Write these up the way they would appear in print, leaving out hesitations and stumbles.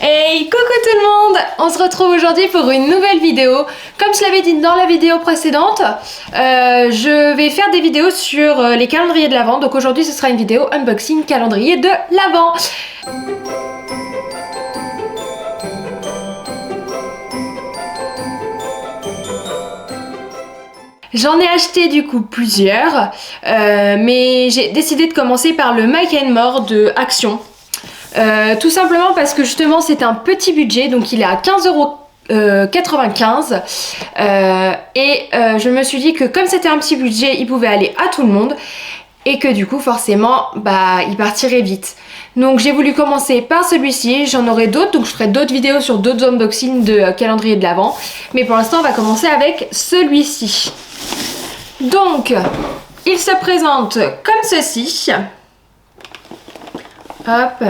Hey, coucou tout le monde! On se retrouve aujourd'hui pour une nouvelle vidéo. Comme je l'avais dit dans la vidéo précédente, je vais faire des vidéos sur les calendriers de l'Avent. Donc aujourd'hui ce sera une vidéo unboxing calendrier de l'Avent. J'en ai acheté du coup plusieurs, mais j'ai décidé de commencer par le Mike & More de Action. Tout simplement parce que justement c'est un petit budget, donc il est à 15,95 € et je me suis dit que comme c'était un petit budget, il pouvait aller à tout le monde et que du coup forcément il partirait vite. Donc j'ai voulu commencer par celui-ci, j'en aurai d'autres, donc je ferai d'autres vidéos sur d'autres unboxings de calendrier de l'Avent, mais pour l'instant on va commencer avec celui-ci. Donc il se présente comme ceci. Hop.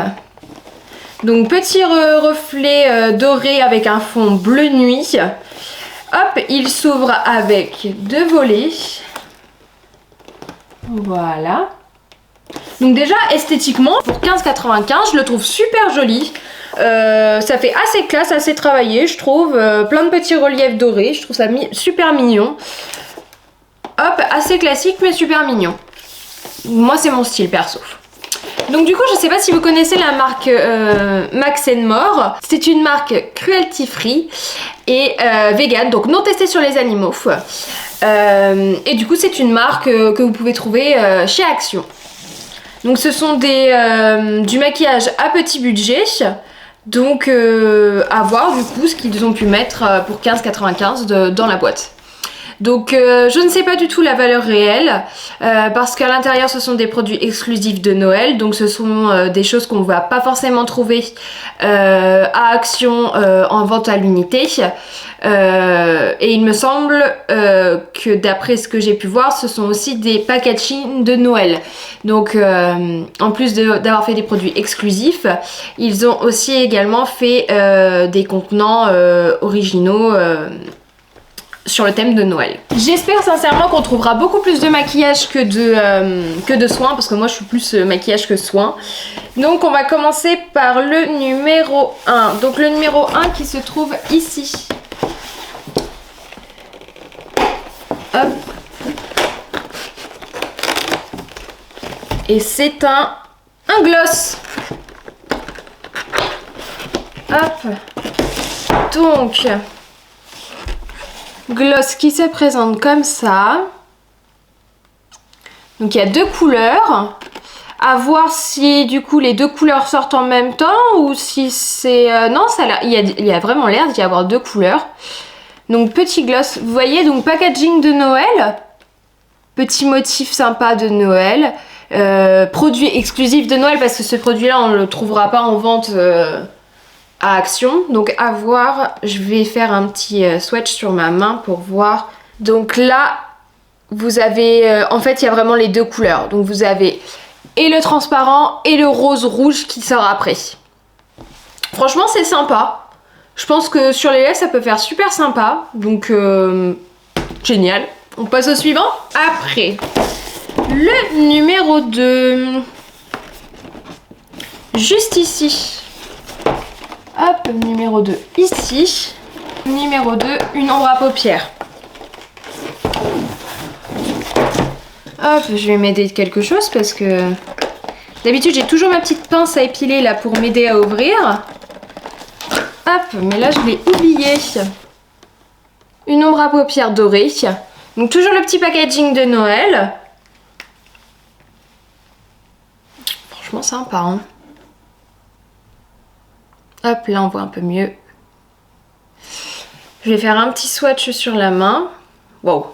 Donc petit reflet doré avec un fond bleu nuit. Hop, il s'ouvre avec deux volets. Voilà. Donc déjà esthétiquement, pour 15,95 €, je le trouve super joli. Ça fait assez classe, assez travaillé, je trouve. Plein de petits reliefs dorés, je trouve ça super mignon. Hop, assez classique mais super mignon. Moi c'est mon style perso. Donc du coup je sais pas si vous connaissez la marque Mike & More. C'est une marque cruelty free et vegan, donc non testée sur les animaux. Et du coup c'est une marque que vous pouvez trouver chez Action. Donc ce sont du maquillage à petit budget. Donc à voir du coup ce qu'ils ont pu mettre pour 15,95 € dans la boîte. Donc je ne sais pas du tout la valeur réelle parce qu'à l'intérieur ce sont des produits exclusifs de Noël, donc ce sont des choses qu'on ne va pas forcément trouver à Action en vente à l'unité et il me semble que d'après ce que j'ai pu voir ce sont aussi des packaging de Noël. Donc en plus d'avoir fait des produits exclusifs, ils ont aussi également fait des contenants originaux sur le thème de Noël. J'espère sincèrement qu'on trouvera beaucoup plus de maquillage que de soins, parce que moi je suis plus maquillage que soins. Donc on va commencer par le numéro 1. Donc le numéro 1 qui se trouve ici. Hop. Et c'est un gloss. Hop. Donc gloss qui se présente comme ça. Donc il y a deux couleurs. À voir si du coup les deux couleurs sortent en même temps ou si c'est... non, il y a vraiment l'air d'y avoir deux couleurs. Donc petit gloss, vous voyez, donc packaging de Noël. Petit motif sympa de Noël. Produit exclusif de Noël parce que ce produit là on ne le trouvera pas en vente à Action. Donc à voir, je vais faire un petit swatch sur ma main pour voir. Donc là vous avez en fait il y a vraiment les deux couleurs, donc vous avez et le transparent et le rose rouge qui sort après. Franchement c'est sympa, je pense que sur les lèvres ça peut faire super sympa, donc génial. On passe au suivant. Après le numéro 2, juste ici. Hop, numéro 2 ici. Numéro 2, une ombre à paupières. Hop, je vais m'aider de quelque chose parce que d'habitude j'ai toujours ma petite pince à épiler là pour m'aider à ouvrir. Hop, mais là je l'ai oublié. Une ombre à paupières dorée. Donc toujours le petit packaging de Noël. Franchement sympa, hein. Hop, là on voit un peu mieux. Je vais faire un petit swatch sur la main. Wow.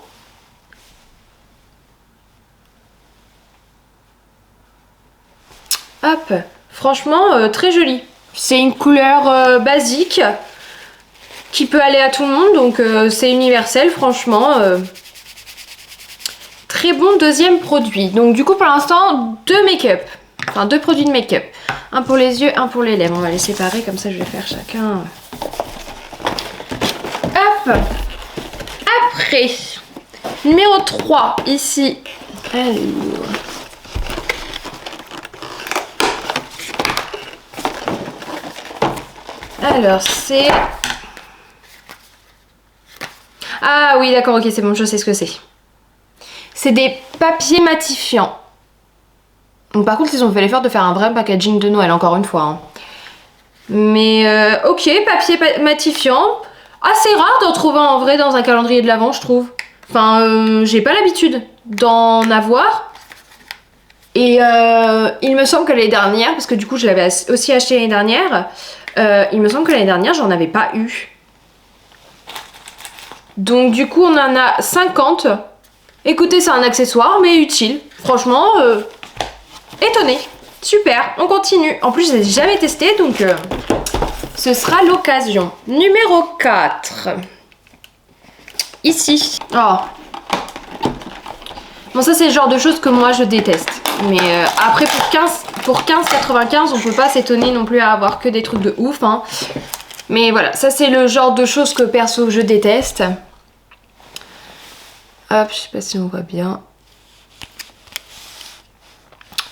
Hop, franchement très joli. C'est une couleur basique qui peut aller à tout le monde, donc c'est universel franchement. Très bon deuxième produit. Donc du coup pour l'instant deux make-up. Enfin deux produits de make-up. Un pour les yeux, un pour les lèvres. On va les séparer, comme ça je vais faire chacun. Hop. Après, numéro 3, ici. Alors. Alors, c'est... Ah oui, d'accord, ok, c'est bon, je sais ce que c'est. C'est des papiers matifiants. Donc, par contre, ils ont fait l'effort de faire un vrai packaging de Noël, encore une fois. Hein. Mais, ok, papier matifiant. Assez rare d'en trouver en vrai dans un calendrier de l'Avent, je trouve. Enfin, j'ai pas l'habitude d'en avoir. Et il me semble que l'année dernière, parce que du coup, je l'avais aussi acheté l'année dernière, il me semble que l'année dernière, j'en avais pas eu. Donc, du coup, on en a 50. Écoutez, c'est un accessoire, mais utile. Franchement, étonné. Super, on continue. En plus, je l'ai jamais testé, donc ce sera l'occasion. Numéro 4. Ici. Oh. Bon, ça, c'est le genre de choses que moi, je déteste. Mais après, pour 15,95, on peut pas s'étonner non plus à avoir que des trucs de ouf. Hein. Mais voilà, ça, c'est le genre de choses que perso, je déteste. Hop, je sais pas si on voit bien.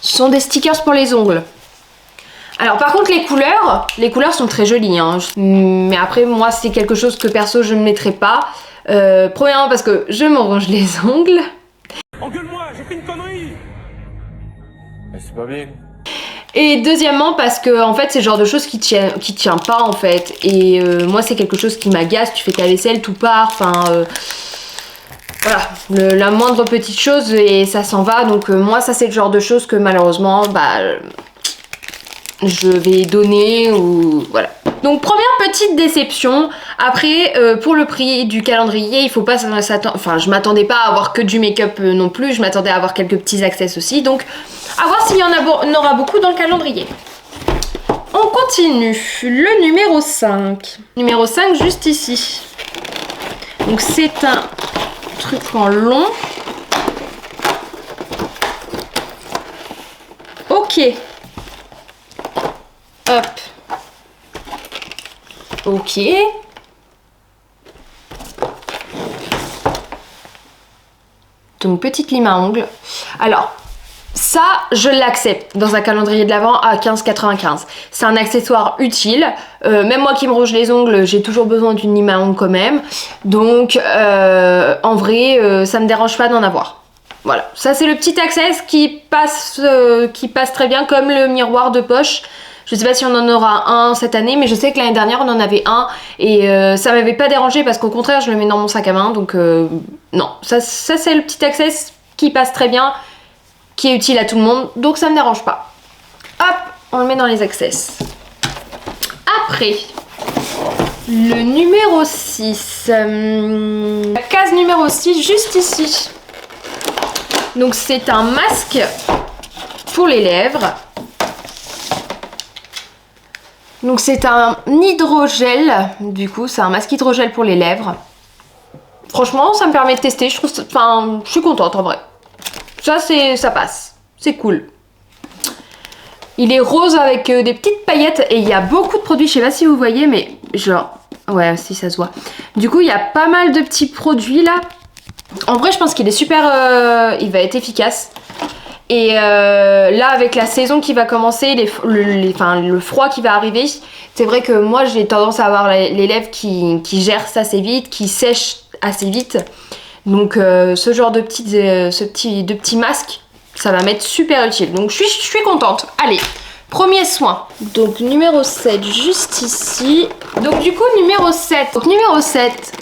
Ce sont des stickers pour les ongles. Alors par contre les couleurs sont très jolies. Hein. Mais après moi c'est quelque chose que perso je ne mettrai pas. Premièrement parce que je me ronge les ongles. Engueule-moi, j'ai fait une connerie. Mais c'est pas bien. Et deuxièmement parce que en fait c'est le genre de choses qui tient pas en fait. Et moi c'est quelque chose qui m'agace. Tu fais ta vaisselle, tout part. Enfin voilà, la moindre petite chose et ça s'en va. Donc moi ça c'est le genre de choses que malheureusement je vais donner ou voilà. Donc première petite déception. Après pour le prix du calendrier il faut pas s'attendre. Enfin je m'attendais pas à avoir que du make-up non plus. Je m'attendais à avoir quelques petits accessoires aussi. Donc à voir s'il y en aura beaucoup dans le calendrier. On continue. Le numéro 5. Numéro 5 juste ici. Donc c'est un truc en long. Ok. Hop. Ok. Donc petite lime à ongles. Alors, ça, je l'accepte dans un calendrier de l'Avent à 15,95. C'est un accessoire utile. Même moi qui me ronge les ongles, j'ai toujours besoin d'une lime à ongles quand même. Donc, en vrai, ça me dérange pas d'en avoir. Voilà, ça c'est le petit accessoire qui passe très bien comme le miroir de poche. Je sais pas si on en aura un cette année, mais je sais que l'année dernière on en avait un et ça m'avait pas dérangé parce qu'au contraire je le mets dans mon sac à main. Donc non, ça c'est le petit accessoire qui passe très bien, qui est utile à tout le monde, donc ça me dérange pas. Hop, on le met dans les accessoires. Après, le numéro 6. La case numéro 6, juste ici. Donc c'est un masque pour les lèvres. Donc c'est un hydrogel, du coup c'est un masque hydrogel pour les lèvres. Franchement ça me permet de tester, je suis contente en vrai. Ça passe, c'est cool. Il est rose avec des petites paillettes et il y a beaucoup de produits, je sais pas si vous voyez mais genre, ouais si ça se voit. Du coup il y a pas mal de petits produits là. En vrai je pense qu'il est super, il va être efficace. Et là avec la saison qui va commencer, le froid qui va arriver, c'est vrai que moi j'ai tendance à avoir les lèvres qui gercent assez vite, qui sèchent assez vite. Donc ce genre de petits masques, ça va m'être super utile. Donc je suis contente. Allez, premier soin. Donc numéro 7 juste ici. Donc du coup numéro 7. Donc numéro 7.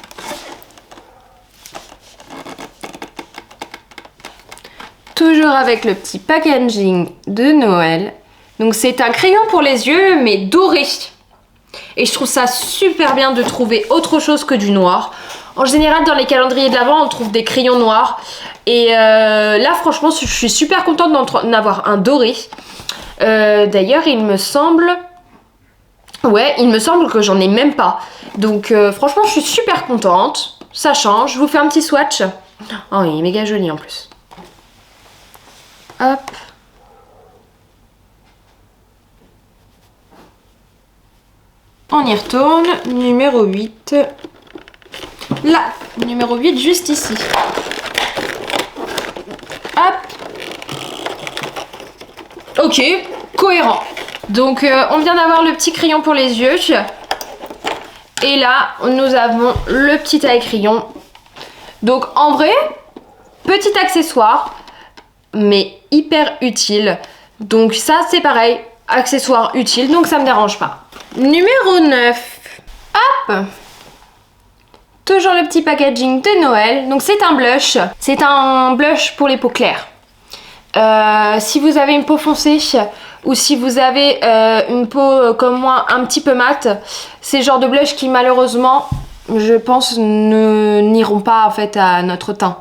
Toujours avec le petit packaging de Noël. Donc c'est un crayon pour les yeux mais doré. Et je trouve ça super bien de trouver autre chose que du noir. En général dans les calendriers de l'Avent on trouve des crayons noirs. Et là franchement je suis super contente d'en avoir un doré. D'ailleurs il me semble... Ouais il me semble que j'en ai même pas. Donc franchement je suis super contente. Ça change. Je vous fais un petit swatch. Oh il est méga joli en plus. Hop. On y retourne. Numéro 8. Là. Numéro 8 juste ici. Hop. Ok. Cohérent. Donc on vient d'avoir le petit crayon pour les yeux. Et là, nous avons le petit taille-crayon. Donc en vrai, petit accessoire, mais hyper utile. Donc ça, c'est pareil, accessoire utile, donc ça me dérange pas. Numéro 9. Hop! Toujours le petit packaging de Noël. Donc c'est un blush. C'est un blush pour les peaux claires. Si vous avez une peau foncée ou si vous avez une peau comme moi un petit peu mate, c'est le genre de blush qui malheureusement, je pense, n'iront pas en fait à notre teint.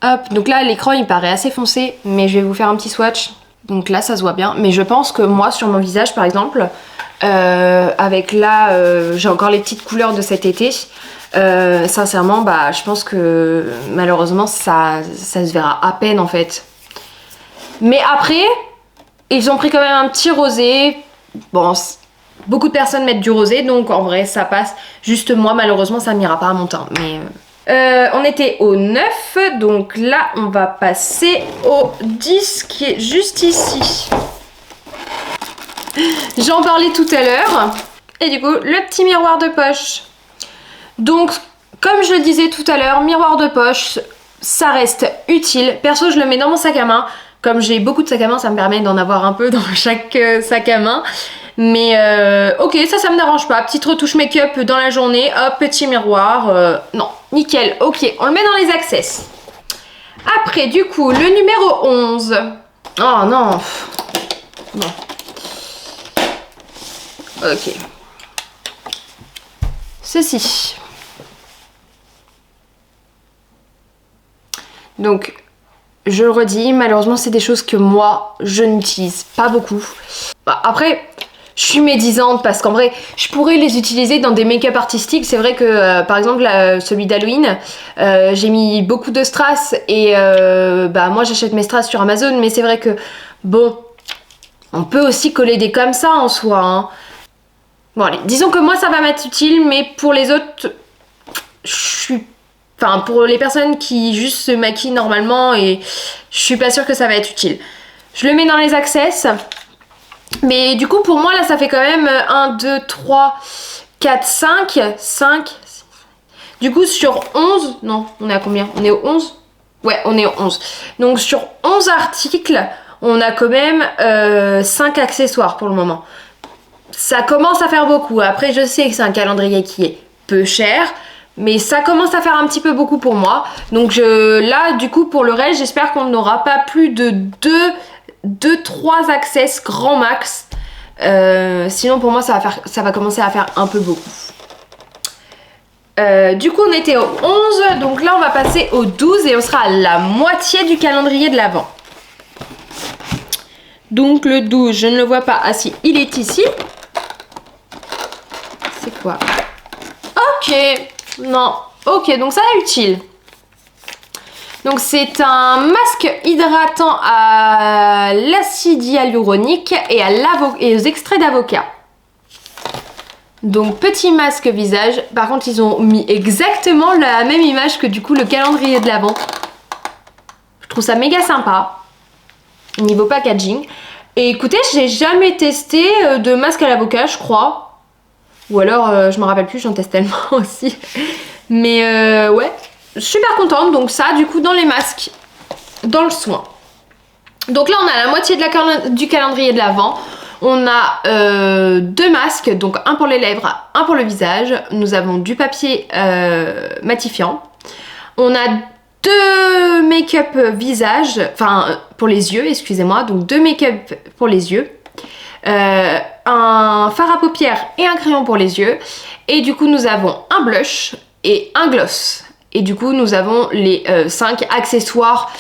Hop, donc là l'écran il paraît assez foncé, mais je vais vous faire un petit swatch. Donc là ça se voit bien, mais je pense que moi sur mon visage par exemple, avec là j'ai encore les petites couleurs de cet été. Sincèrement, bah, je pense que malheureusement ça se verra à peine en fait. Mais après, ils ont pris quand même un petit rosé. Bon, beaucoup de personnes mettent du rosé, donc en vrai ça passe. Juste moi, malheureusement, ça n'ira pas à mon teint. Mais on était au 9, donc là on va passer au 10 qui est juste ici. J'en parlais tout à l'heure. Et du coup, le petit miroir de poche. Donc, comme je le disais tout à l'heure, miroir de poche, ça reste utile. Perso, je le mets dans mon sac à main. Comme j'ai beaucoup de sacs à main, ça me permet d'en avoir un peu dans chaque sac à main. Mais ok, ça me dérange pas. Petite retouche make-up dans la journée. Hop, petit miroir. Non, nickel. Ok, on le met dans les access. Après, du coup, le numéro 11. Oh non. Bon. Ok. Ceci. Donc, je le redis, malheureusement, c'est des choses que moi, je n'utilise pas beaucoup. Bah, après, je suis médisante parce qu'en vrai, je pourrais les utiliser dans des make-up artistiques. C'est vrai que, par exemple, celui d'Halloween, j'ai mis beaucoup de strass et bah, moi, j'achète mes strass sur Amazon. Mais c'est vrai que, bon, on peut aussi coller des comme ça en soi, hein. Bon, allez, disons que moi, ça va m'être utile, mais pour les autres, je suis... Enfin, pour les personnes qui juste se maquillent normalement, et je suis pas sûre que ça va être utile. Je le mets dans les access. Mais du coup, pour moi, là, ça fait quand même 1, 2, 3, 4, 5. 5. Du coup, sur 11... Non, on est à combien? On est au 11? Ouais, on est au 11. Donc, sur 11 articles, on a quand même 5 accessoires pour le moment. Ça commence à faire beaucoup. Après, je sais que c'est un calendrier qui est peu cher, mais ça commence à faire un petit peu beaucoup pour moi. Donc là, du coup, pour le reste, j'espère qu'on n'aura pas plus de 2-3 access grand max. Sinon, pour moi, ça va commencer à faire un peu beaucoup. Du coup, on était au 11. Donc là, on va passer au 12 et on sera à la moitié du calendrier de l'Avent. Donc le 12, je ne le vois pas. Ah si, il est ici. C'est quoi? Ok. Non, ok, donc ça est utile. Donc c'est un masque hydratant à l'acide hyaluronique et aux extraits d'avocat. Donc petit masque visage. Par contre, ils ont mis exactement la même image que du coup le calendrier de l'Avent. Je trouve ça méga sympa. Niveau packaging. Et écoutez, j'ai jamais testé de masque à l'avocat, je crois. Ou alors, je me rappelle plus, j'en teste tellement aussi. Mais ouais, super contente. Donc ça, du coup, dans les masques, dans le soin. Donc là, on a la moitié du calendrier de l'Avent. On a 2 masques, donc un pour les lèvres, un pour le visage. Nous avons du papier matifiant. On a 2 make-up visage, enfin pour les yeux, excusez-moi. Donc 2 make-up pour les yeux. Un fard à paupières et un crayon pour les yeux. Et du coup nous avons un blush et un gloss. Et du coup nous avons les 5 accessoires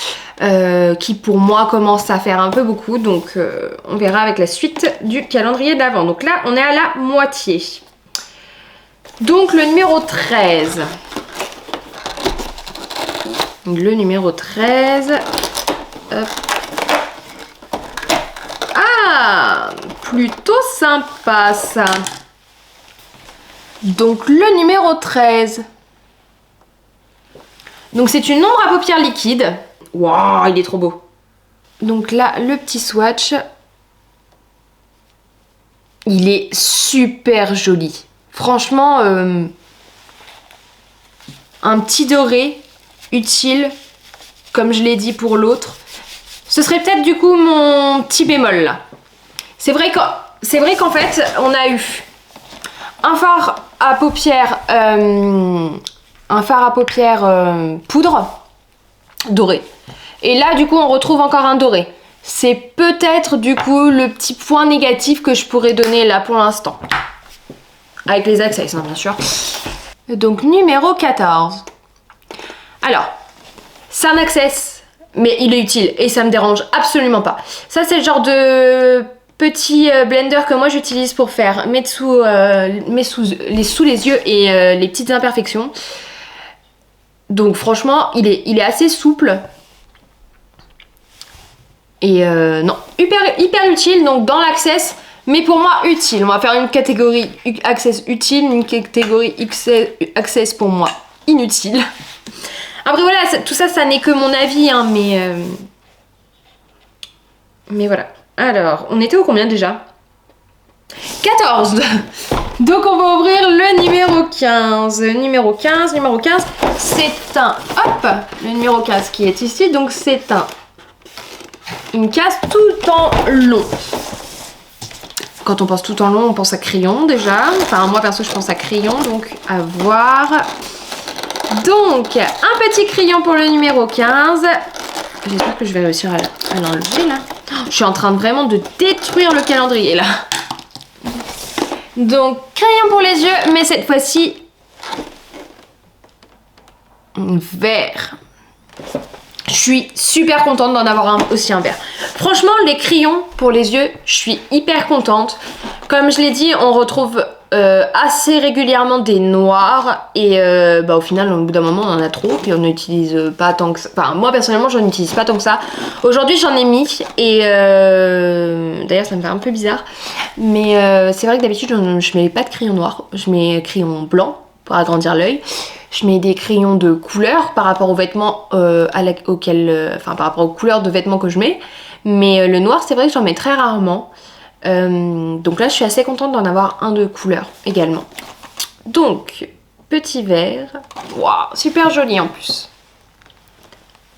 qui pour moi commencent à faire un peu beaucoup. Donc on verra avec la suite du calendrier d'avant. Donc là on est à la moitié. Donc le numéro 13. Le numéro 13. Hop. Ah, plutôt sympa ça. Donc le numéro 13. Donc c'est une ombre à paupières liquide. Waouh, il est trop beau. Donc là, le petit swatch. Il est super joli. Franchement, un petit doré utile, comme je l'ai dit pour l'autre. Ce serait peut-être du coup mon petit bémol là. C'est vrai qu'en fait, on a eu un fard à paupières, poudre doré. Et là, du coup, on retrouve encore un doré. C'est peut-être du coup le petit point négatif que je pourrais donner là pour l'instant. Avec les access, hein, bien sûr. Donc numéro 14. Alors, c'est un access, mais il est utile et ça me dérange absolument pas. Ça, c'est le genre de petit blender que moi j'utilise pour faire mettre sous les yeux et les petites imperfections. Donc franchement, il est assez souple. Et non, hyper utile, donc dans l'access, mais pour moi utile. On va faire une catégorie access utile, une catégorie access pour moi inutile. Après voilà, tout ça, ça n'est que mon avis, hein, mais voilà. Alors, on était au combien déjà? 14. Donc on va ouvrir le numéro 15. Numéro 15, c'est un... Hop, le numéro 15 qui est ici, donc c'est une case tout en long. Quand on pense tout en long, on pense à crayon déjà. Enfin, moi perso, je pense à crayon, donc à voir. Donc, un petit crayon pour le numéro 15. J'espère que je vais réussir à l'enlever là. Oh, je suis en train vraiment de détruire le calendrier là. Donc, crayon pour les yeux, mais cette fois-ci, vert. Je suis super contente d'en avoir aussi un vert. Franchement, les crayons pour les yeux, je suis hyper contente. Comme je l'ai dit, on retrouve assez régulièrement des noirs. Et au final, au bout d'un moment, on en a trop. Puis on n'utilise pas tant que ça. Enfin, moi, personnellement, j'en utilise pas tant que ça. Aujourd'hui, j'en ai mis. Et d'ailleurs, ça me fait un peu bizarre. Mais c'est vrai que d'habitude, je mets pas de crayon noir. Je mets crayon blanc pour agrandir l'œil. Je mets des crayons de couleur par rapport aux vêtements par rapport aux couleurs de vêtements que je mets. Mais le noir, c'est vrai que j'en mets très rarement. Donc là, je suis assez contente d'en avoir un de couleur également. Donc, petit vert. Waouh, super joli en plus.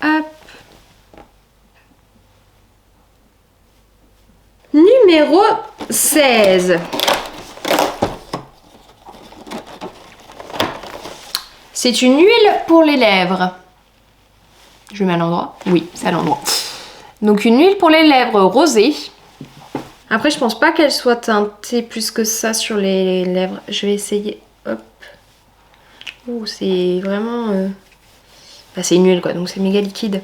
Hop. Numéro 16. C'est une huile pour les lèvres. Je mets à l'endroit? Oui, c'est à l'endroit. Donc une huile pour les lèvres rosée. Après, je pense pas qu'elle soit teintée plus que ça sur les lèvres. Je vais essayer. Hop. Ouh, c'est vraiment... c'est une huile quoi, donc c'est méga liquide.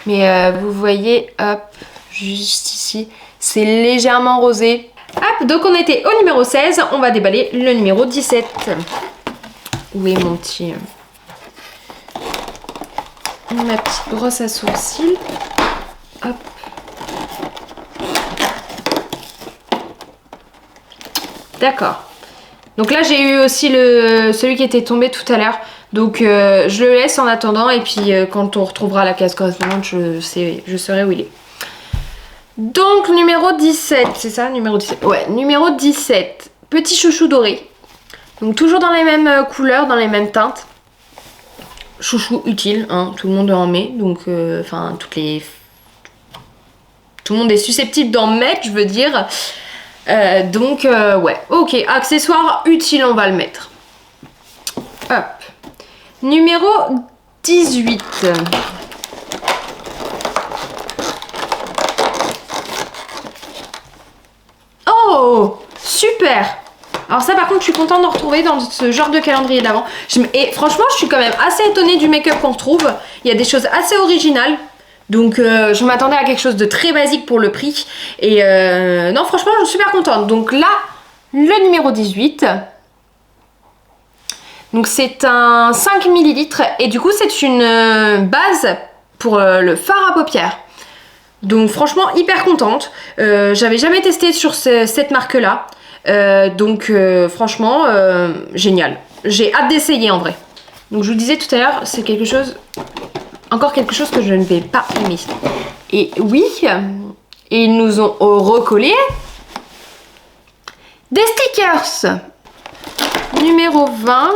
Mais vous voyez, hop, juste ici, c'est légèrement rosé. Hop, donc on était au numéro 16, on va déballer le numéro 17. Où est mon petit... ma petite brosse à sourcils. Hop. D'accord. Donc là, j'ai eu aussi celui qui était tombé tout à l'heure. Donc je le laisse en attendant. Et puis quand on retrouvera la case correspondante, je saurai où il est. Donc numéro 17, c'est ça? Numéro 17. Ouais, numéro 17. Petit chouchou doré. Donc toujours dans les mêmes couleurs, dans les mêmes teintes. Chouchou utile, hein, tout le monde en met. Donc, tout le monde est susceptible d'en mettre, je veux dire. Ouais, ok, accessoire utile, on va le mettre. Hop. Numéro 18. Oh, super! Alors ça par contre je suis contente d'en retrouver dans ce genre de calendrier d'avant. Et franchement je suis quand même assez étonnée du make-up qu'on retrouve. Il y a des choses assez originales. Donc je m'attendais à quelque chose de très basique pour le prix. Et non franchement je suis super contente. Donc là, le numéro 18. Donc c'est un 5 ml. Et du coup c'est une base pour le fard à paupières. Donc franchement hyper contente. J'avais jamais testé sur cette marque là. Franchement génial, j'ai hâte d'essayer en vrai. Donc je vous disais tout à l'heure, c'est encore quelque chose que je ne vais pas aimer. Et oui, ils nous ont recollé des stickers. numéro 20.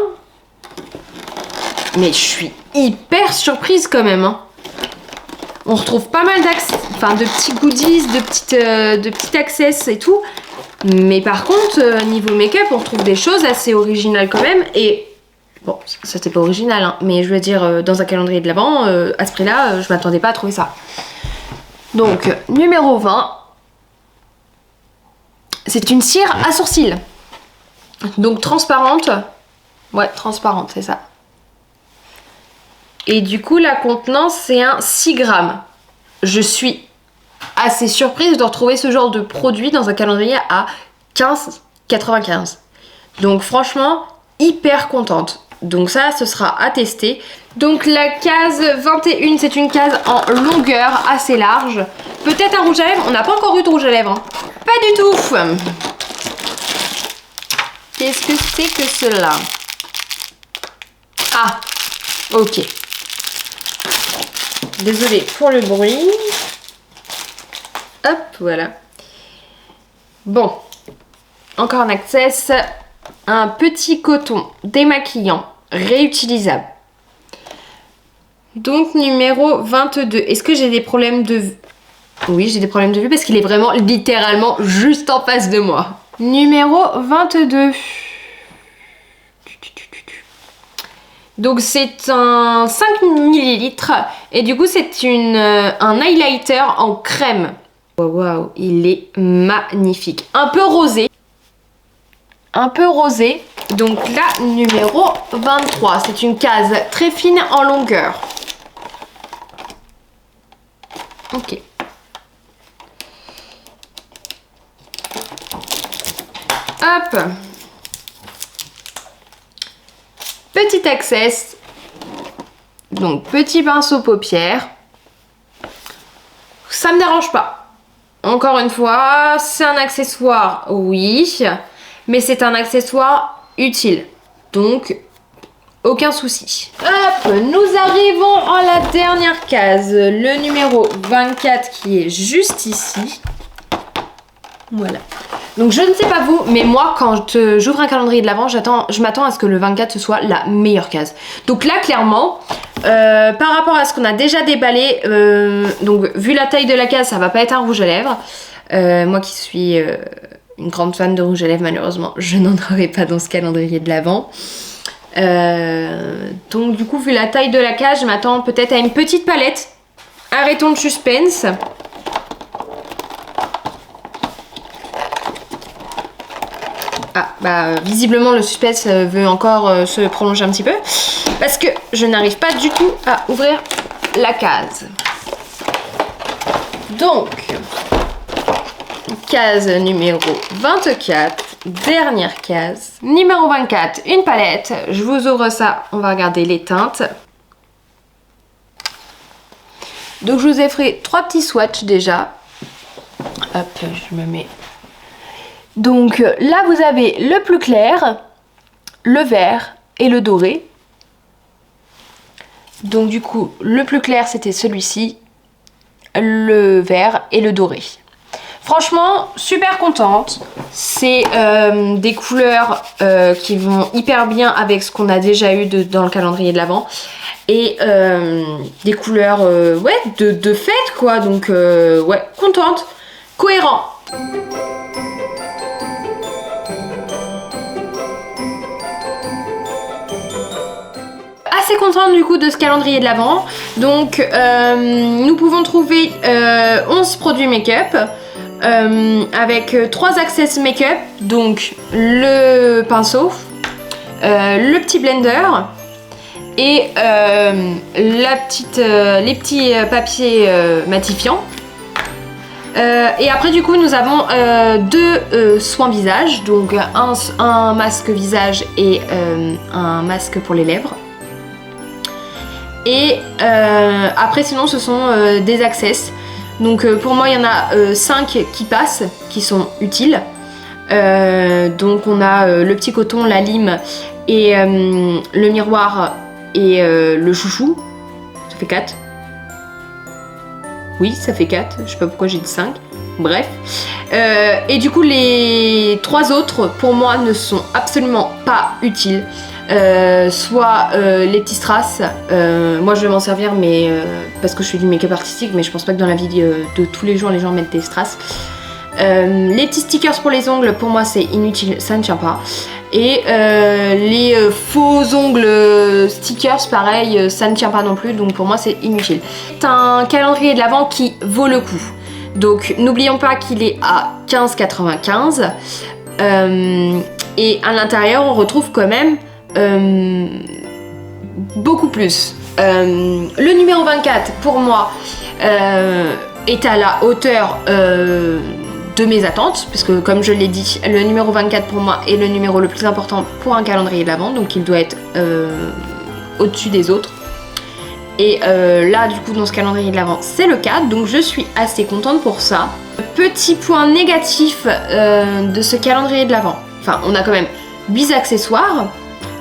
Mais je suis hyper surprise quand même. Hein. On retrouve pas mal de petits goodies, de petits access et tout. Mais par contre, niveau make-up, on retrouve des choses assez originales quand même. Et bon, ça c'était pas original, hein, mais je veux dire, dans un calendrier de l'Avent, à ce prix-là, je m'attendais pas à trouver ça. Donc, numéro 20. C'est une cire à sourcils. Donc transparente. Ouais, transparente, c'est ça. Et du coup, la contenance, c'est un 6 grammes. Je suis assez surprise de retrouver ce genre de produit dans un calendrier à 15,95. Donc franchement, hyper contente. Donc ça, ce sera à tester. Donc la case 21, c'est une case en longueur assez large. Peut-être un rouge à lèvres. On n'a pas encore eu de rouge à lèvres. Hein. Pas du tout. Qu'est-ce que c'est que cela? Ah, ok. Désolée pour le bruit. Hop, voilà. Bon, encore un access. Un petit coton démaquillant réutilisable. Donc numéro 22. Est-ce que j'ai des problèmes de vue? Oui, j'ai des problèmes de vue parce qu'il est vraiment littéralement juste en face de moi. Numéro 22. Donc c'est un 5 ml et du coup c'est un highlighter en crème. Waouh, il est magnifique. Un peu rosé. Un peu rosé. Donc là, numéro 23. C'est une case très fine en longueur. Ok. Hop. Petit access. Donc petit pinceau paupières. Ça me dérange pas. Encore une fois, c'est un accessoire, oui, mais c'est un accessoire utile. Donc, aucun souci. Hop, nous arrivons à la dernière case, le numéro 24 qui est juste ici. Voilà. Donc je ne sais pas vous, mais moi quand j'ouvre un calendrier de l'Avent, je m'attends à ce que le 24 ce soit la meilleure case. Donc là clairement, par rapport à ce qu'on a déjà déballé, donc vu la taille de la case, ça va pas être un rouge à lèvres. Moi qui suis une grande fan de rouge à lèvres, malheureusement, je n'en aurai pas dans ce calendrier de l'Avent. Donc du coup, vu la taille de la case, je m'attends peut-être à une petite palette. Arrêtons le suspense. Ah, bah visiblement le suspense veut encore se prolonger un petit peu parce que je n'arrive pas du tout à ouvrir la case. Donc, case numéro 24, dernière case. Numéro 24, une palette. Je vous ouvre ça, on va regarder les teintes. Donc je vous ai fait 3 petits swatchs déjà. Hop, je me mets... Donc là vous avez le plus clair, le vert et le doré. Donc du coup le plus clair c'était celui-ci, le vert et le doré. Franchement super contente, c'est des couleurs qui vont hyper bien avec ce qu'on a déjà eu dans le calendrier de l'Avent. Et des couleurs ouais, de fête quoi, donc ouais, contente, cohérent. Assez contente du coup de ce calendrier de l'Avent. Donc nous pouvons trouver 11 produits make-up avec 3 access make-up, donc le pinceau, le petit blender et les petits papiers matifiants. Et après du coup nous avons 2 soins visage, donc un masque visage et un masque pour les lèvres. Et après sinon ce sont des access. Donc pour moi il y en a 5 qui passent, qui sont utiles. Donc on a le petit coton, la lime et le miroir et le chouchou. Ça fait 4. Oui ça fait 4, je sais pas pourquoi j'ai dit 5. Bref. Et du coup, les 3 autres, pour moi, ne sont absolument pas utiles. Soit les petits strass, moi je vais m'en servir mais parce que je fais du make-up artistique, mais je pense pas que dans la vie de tous les jours les gens mettent des strass. Les petits stickers pour les ongles, pour moi c'est inutile, ça ne tient pas. Et les faux ongles stickers, pareil, ça ne tient pas non plus, donc pour moi c'est inutile. C'est un calendrier de l'Avent qui vaut le coup. Donc n'oublions pas qu'il est à 15,95 et à l'intérieur on retrouve quand même beaucoup plus. Le numéro 24 pour moi est à la hauteur de mes attentes, puisque comme je l'ai dit, le numéro 24 pour moi est le numéro le plus important pour un calendrier de l'Avent, donc il doit être au-dessus des autres. Et là du coup dans ce calendrier de l'Avent c'est le cas, donc je suis assez contente pour ça. Petit point négatif de ce calendrier de l'Avent, enfin on a quand même 8 accessoires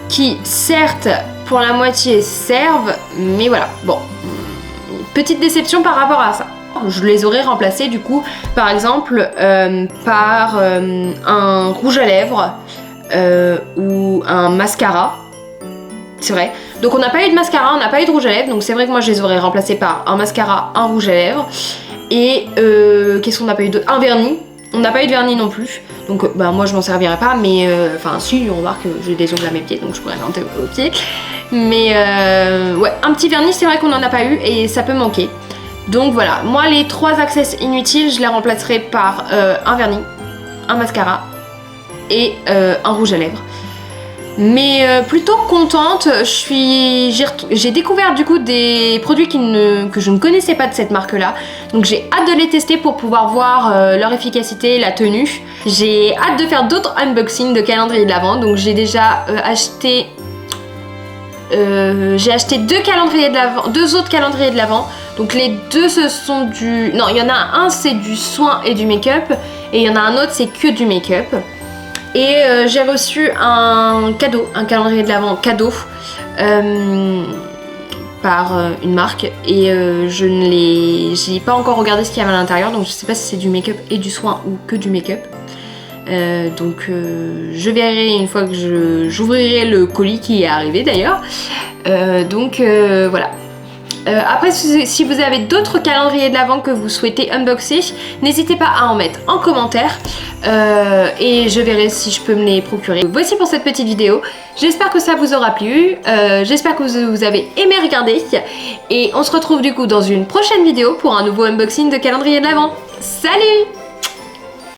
qui certes pour la moitié servent, mais voilà, bon, petite déception par rapport à ça. Je les aurais remplacés du coup par exemple par un rouge à lèvres ou un mascara, c'est vrai. Donc on n'a pas eu de mascara, on n'a pas eu de rouge à lèvres, donc c'est vrai que moi je les aurais remplacés par un mascara, un rouge à lèvres et qu'est-ce qu'on n'a pas eu d'autre, un vernis. On n'a pas eu de vernis non plus, donc bah, moi je m'en servirai pas, mais enfin si, on remarque que j'ai des ongles à mes pieds, donc je pourrais rentrer aux pieds. Mais ouais, un petit vernis c'est vrai qu'on n'en a pas eu et ça peut manquer. Donc voilà, moi les 3 accès inutiles, je les remplacerai par un vernis, un mascara et un rouge à lèvres. Mais plutôt contente, j'ai découvert du coup des produits que je ne connaissais pas de cette marque là, donc j'ai hâte de les tester pour pouvoir voir leur efficacité, la tenue. J'ai hâte de faire d'autres unboxings de calendrier de l'Avent, donc j'ai déjà acheté 2 calendriers de l'Avent, 2 autres calendriers de l'Avent, donc les 2 ce sont du... Non, il y en a un c'est du soin et du make-up, et il y en a un autre c'est que du make-up. Et j'ai reçu un cadeau, un calendrier de l'Avent cadeau par une marque et j'ai pas encore regardé ce qu'il y avait à l'intérieur, donc je sais pas si c'est du make-up et du soin ou que du make-up. Donc je verrai une fois que j'ouvrirai le colis qui est arrivé d'ailleurs. Donc voilà. Après, si vous avez d'autres calendriers de l'Avent que vous souhaitez unboxer, n'hésitez pas à en mettre en commentaire et je verrai si je peux me les procurer. Voici pour cette petite vidéo, j'espère que ça vous aura plu, j'espère que vous avez aimé regarder et on se retrouve du coup dans une prochaine vidéo pour un nouveau unboxing de calendrier de l'Avent. Salut!